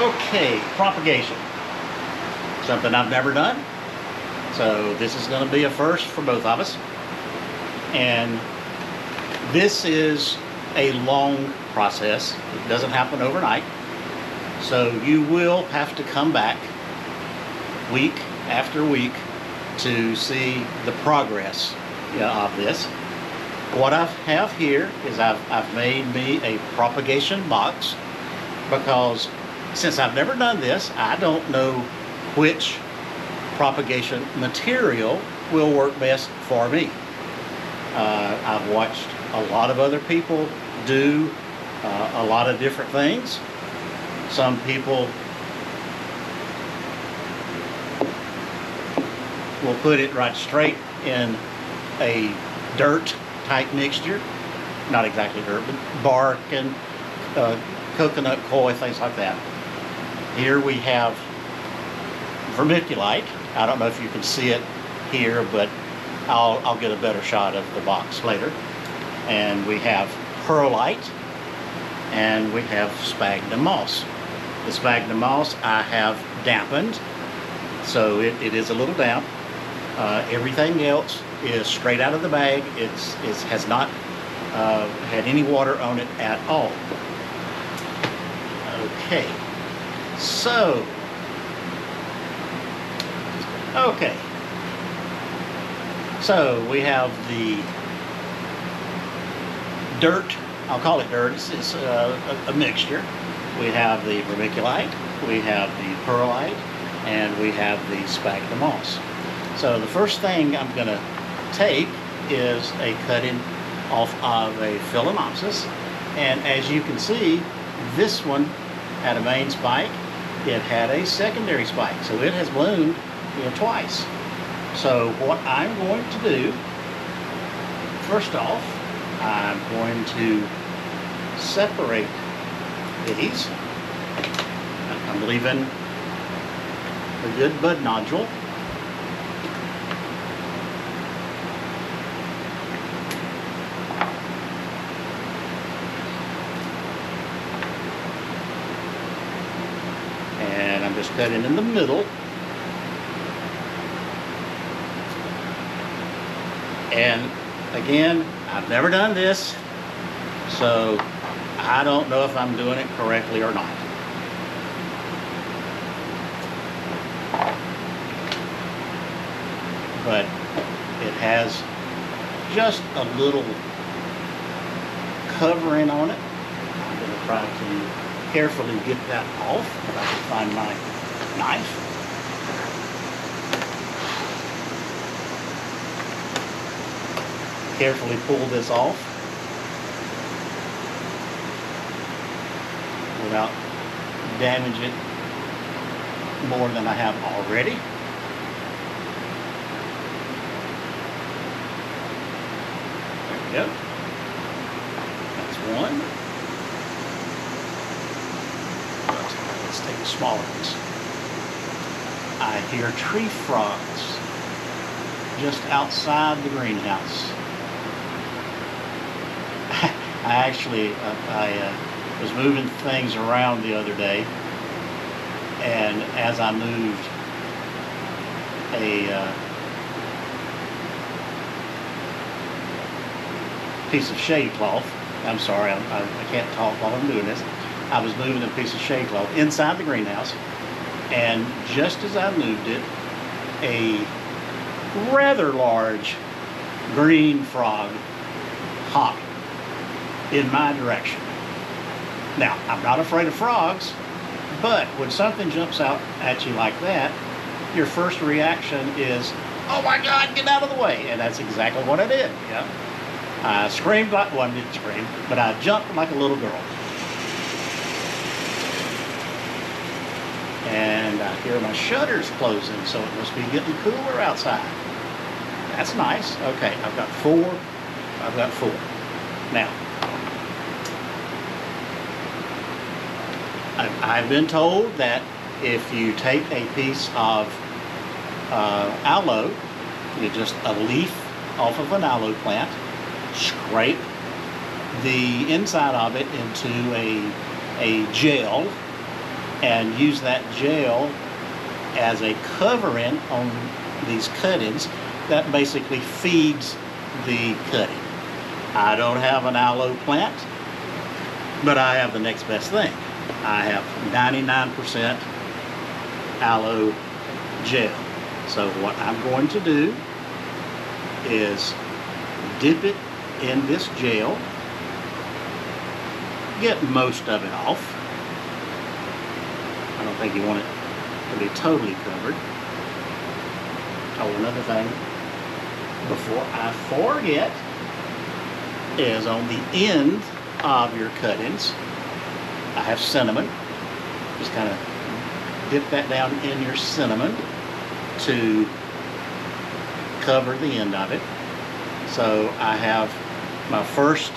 Okay, propagation. Something I've never done. So this is going to be a first for both of us. And this is a long process. It doesn't happen overnight. So you will have to come back week after week to see the progress of this. What I have here is I've made me a propagation box, because since I've never done this, I don't know which propagation material will work best for me. I've watched a lot of other people do a lot of different things. Some people will put it right straight in a dirt type mixture, not exactly dirt, but bark and coconut coir, things like that. Here we have vermiculite. I don't know if you can see it here, but I'll get a better shot of the box later. And we have perlite, and we have sphagnum moss. The sphagnum moss I have dampened, so it is a little damp. Everything else is straight out of the bag. It has not had any water on it at all. Okay, so we have the dirt. I'll call it dirt. It's a mixture. We have the vermiculite, we have the perlite, and we have the sphagnum moss. So the first thing I'm going to take is a cutting off of a phalaenopsis, and as you can see, this one had a main spike. It had a secondary spike, so it has bloomed twice. So what I'm going to do, first off, I'm going to separate these. I'm leaving a good bud nodule. And I'm just cutting in the middle. And again, I've never done this, so I don't know if I'm doing it correctly or not. But it has just a little covering on it. I'm going to try to carefully get that off if I can find my knife. Carefully pull this off without damaging it more than I have already. There we go. That's one. Let's take the smaller ones. I hear tree frogs just outside the greenhouse. I was moving things around the other day, and as I moved a piece of shade cloth, I'm sorry, I can't talk while I'm doing this. I was moving a piece of shade cloth inside the greenhouse, and just as I moved it, a rather large green frog hopped in my direction. Now, I'm not afraid of frogs, but when something jumps out at you like that, your first reaction is, oh my God, get out of the way. And that's exactly what I did. Yeah. I screamed like, well, I didn't scream, but I jumped like a little girl. And I hear my shutters closing, so it must be getting cooler outside. That's nice. Okay, I've got four. Now, I've been told that if you take a piece of aloe, just a leaf off of an aloe plant, scrape the inside of it into a gel, and use that gel as a covering on these cuttings that basically feeds the cutting. I don't have an aloe plant, but I have the next best thing. I have 99% aloe gel. So what I'm going to do is dip it in this gel, get most of it off. I don't think you want it to be totally covered. Oh, another thing before I forget is on the end of your cuttings, I have cinnamon. Just kind of dip that down in your cinnamon to cover the end of it. So I have my first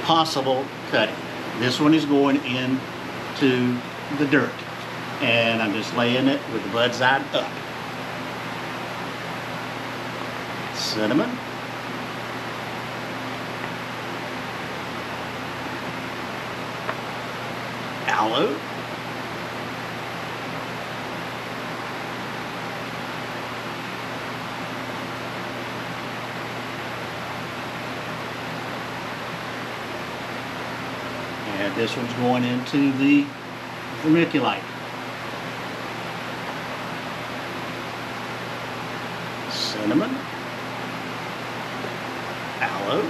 possible cutting. This one is going into the dirt, and I'm just laying it with the bud side up. Cinnamon. Aloe. And this one's going into the vermiculite. Cinnamon. Aloe.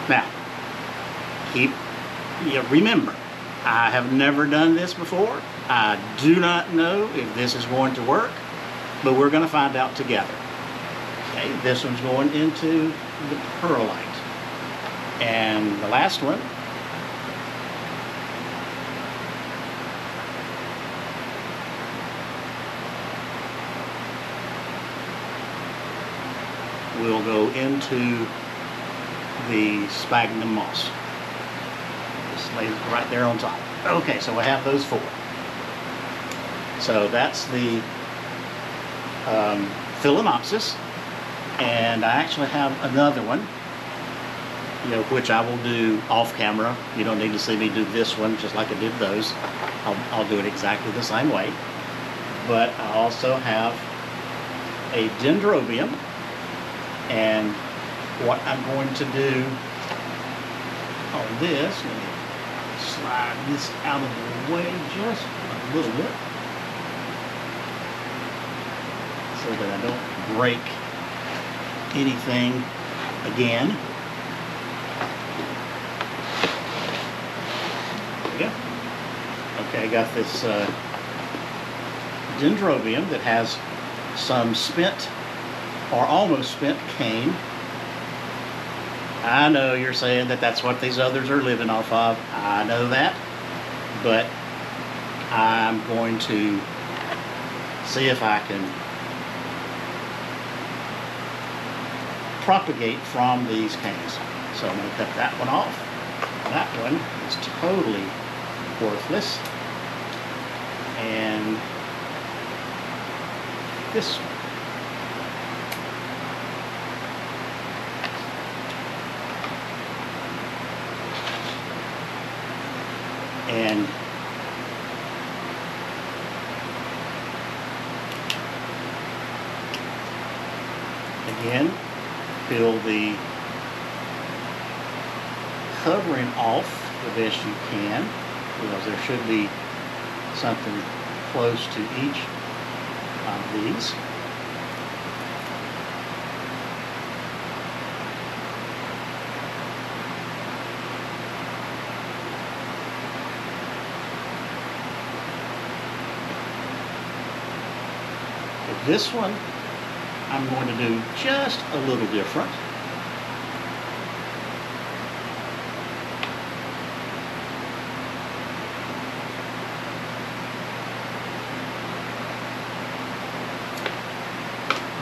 Now, remember, I have never done this before. I do not know if this is going to work, but we're going to find out together. Okay, this one's going into the perlite. And the last one will go into the sphagnum moss. Just lay it right there on top. Okay, so I have those four. So that's the Phalaenopsis, and I actually have another one, which I will do off camera. You don't need to see me do this one just like I did those. I'll do it exactly the same way. But I also have a Dendrobium, and what I'm going to do on this, let me slide this out of the way just a little bit so that I don't break anything again. There we go. Okay, I got this Dendrobium that has some spent or almost spent cane. I know you're saying that that's what these others are living off of. I know that, but I'm going to see if I can propagate from these canes. So I'm going to cut that one off. That one is totally worthless. And this one. And again, peel the covering off the best you can, because there should be something close to each of these. This one, I'm going to do just a little different.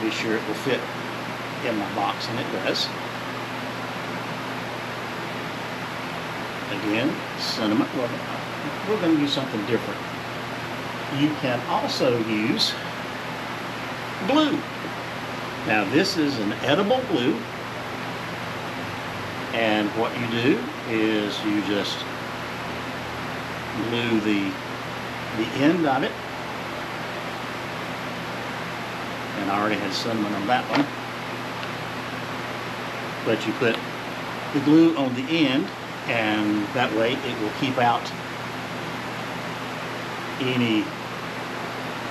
Be sure it will fit in my box, and it does. Again, cinnamon. Well, we're going to use something different. You can also use blue. Now this is an edible blue, And what you do is you just glue the end of it. And I already had cinnamon on that one. But you put the glue on the end, and that way it will keep out any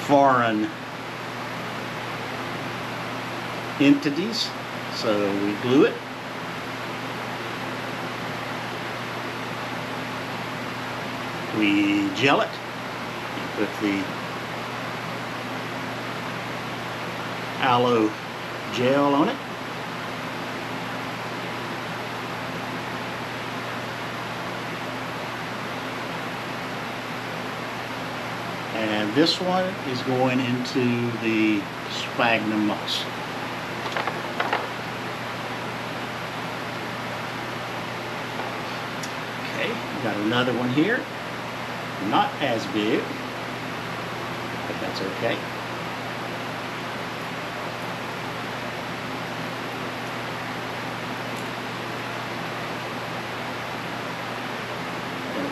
foreign entities. So we glue it. We gel it. You put the aloe gel on it. And this one is going into the sphagnum moss. Okay, got another one here. Not as big, but that's okay.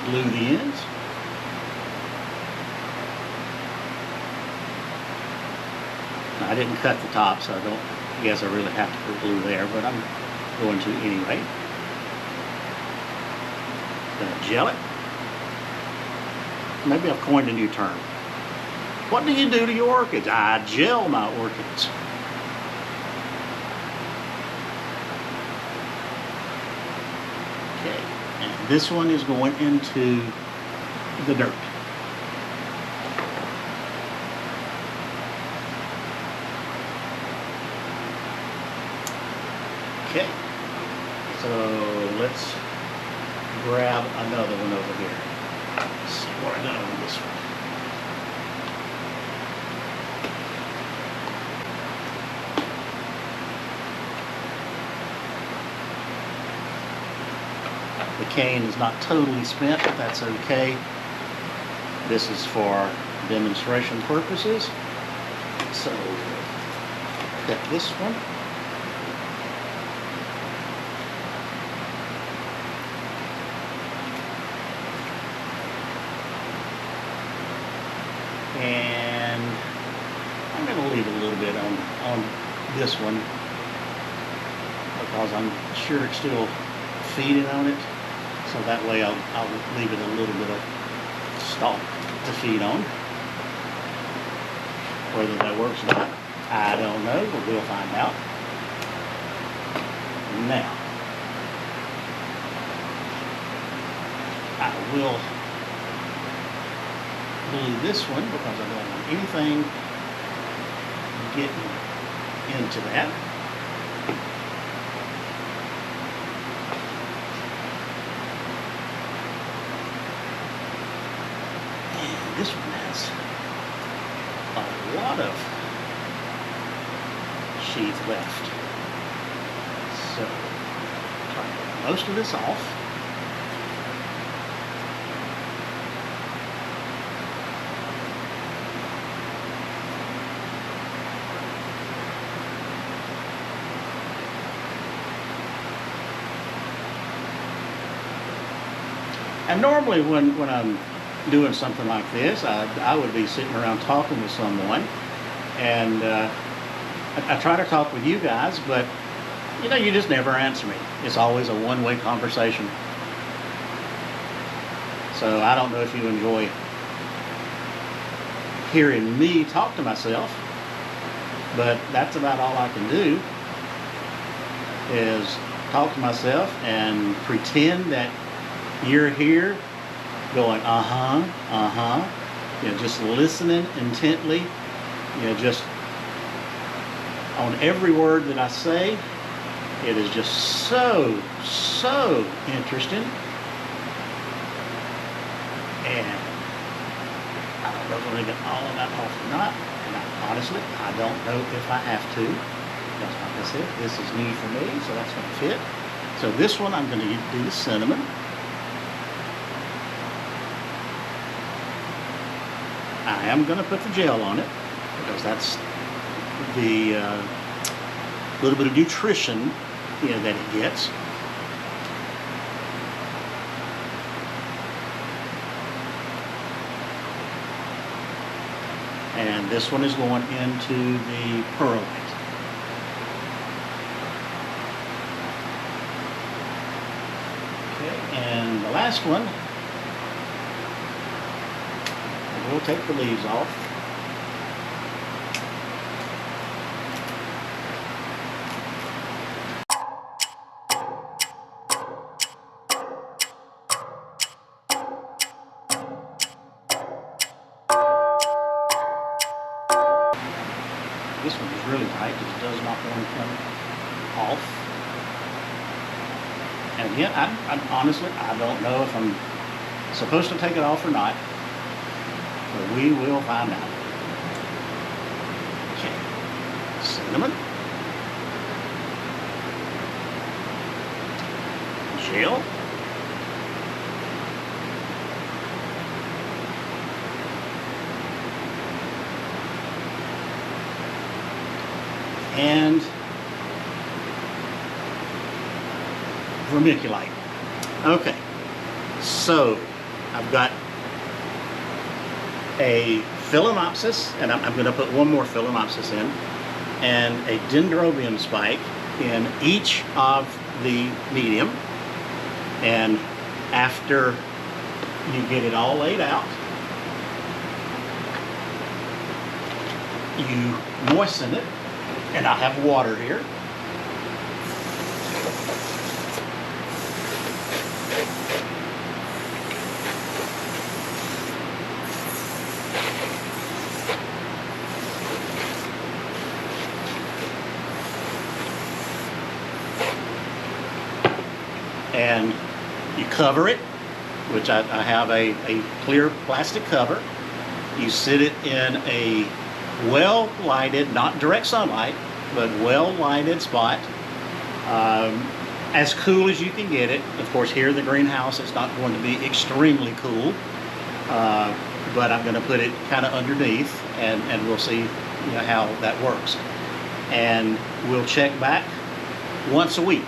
Glue the ends. I didn't cut the top, so I guess I really have to put glue there, but I'm going to anyway. Gonna gel it. Maybe I've coined a new term. What do you do to your orchids? I gel my orchids. Okay, and this one is going into the dirt. Okay, so let's grab another one over here. Let's see what I got on this one. The cane is not totally spent, but that's okay. This is for demonstration purposes. So, got this one. And I'm going to leave a little bit on this one because I'm sure it's still feeding on it. So that way I'll leave it a little bit of stalk to feed on. Whether that works or not, I don't know, but we'll find out. Now, I will glue this one because I don't want anything getting into that. And this one has a lot of sheath left. So, try to get most of this off. And normally when I'm doing something like this, I would be sitting around talking with someone, and I try to talk with you guys, but you know, you just never answer me. It's always a one-way conversation. So I don't know if you enjoy hearing me talk to myself, but that's about all I can do is talk to myself and pretend that you're here going, you know, just listening intently, you know, just on every word that I say. It is just so interesting. And I don't know if I'm going to get all of that off or not. And honestly, I don't know if I have to. Because like I said, this is new for me, so that's going to fit. So this one, I'm going to do the cinnamon. I am going to put the gel on it because that's the little bit of nutrition, you know, that it gets. And this one is going into the perlite. Okay, and the last one, we'll take the leaves off. This one is really tight because it does not want to come off. And again, I honestly, I don't know if I'm supposed to take it off or not, but we will find out. Okay, cinnamon, gel, and vermiculite. Okay, so I've got a phalaenopsis, and I'm going to put one more phalaenopsis in, and a dendrobium spike in each of the medium. And after you get it all laid out, you moisten it, and I have water here. And you cover it, which I have a clear plastic cover. You sit it in a well-lighted, not direct sunlight, but well-lighted spot, as cool as you can get it. Of course, here in the greenhouse, it's not going to be extremely cool, but I'm going to put it kind of underneath, and we'll see, how that works. And we'll check back once a week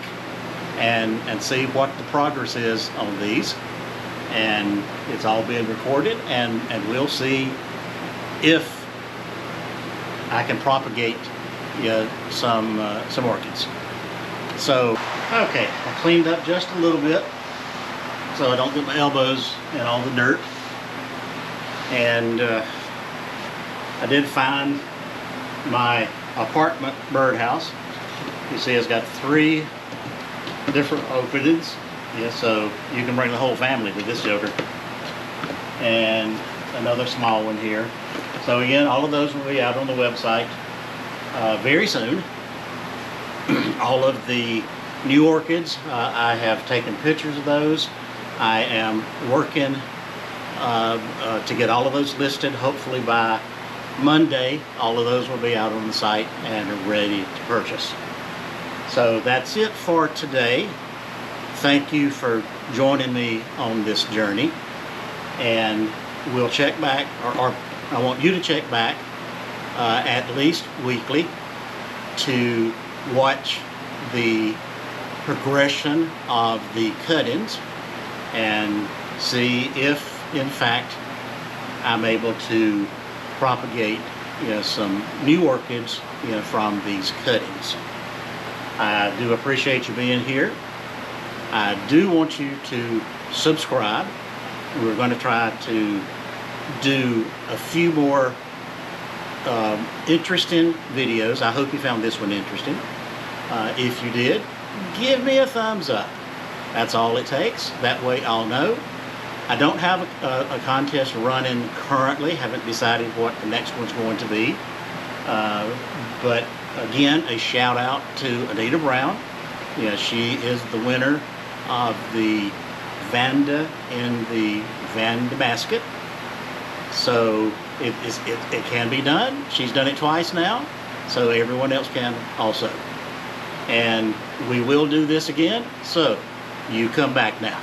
and see what the progress is on these. And it's all been recorded, and we'll see if I can propagate some orchids. So, okay, I cleaned up just a little bit so I don't get my elbows in all the dirt. And I did find my apartment birdhouse. You see it's got 3 different openings. Yeah, so you can bring the whole family to this joker. And another small one here. So again, all of those will be out on the website very soon. All of the new orchids, I have taken pictures of those. I am working to get all of those listed. Hopefully by Monday, all of those will be out on the site and are ready to purchase. So that's it for today. Thank you for joining me on this journey, and we'll check back, or I want you to check back at least weekly to watch the progression of the cuttings and see if in fact I'm able to propagate some new orchids from these cuttings. I do appreciate you being here. I do want you to subscribe. We're going to try to do a few more interesting videos. I hope you found this one interesting. If you did, give me a thumbs up. That's all it takes. That way I'll know. I don't have a contest running currently. Haven't decided what the next one's going to be. But again, a shout out to Anita Brown. She is the winner of the Vanda in the Vanda basket. So it can be done. She's done it twice now, so everyone else can also. And we will do this again, so you come back now.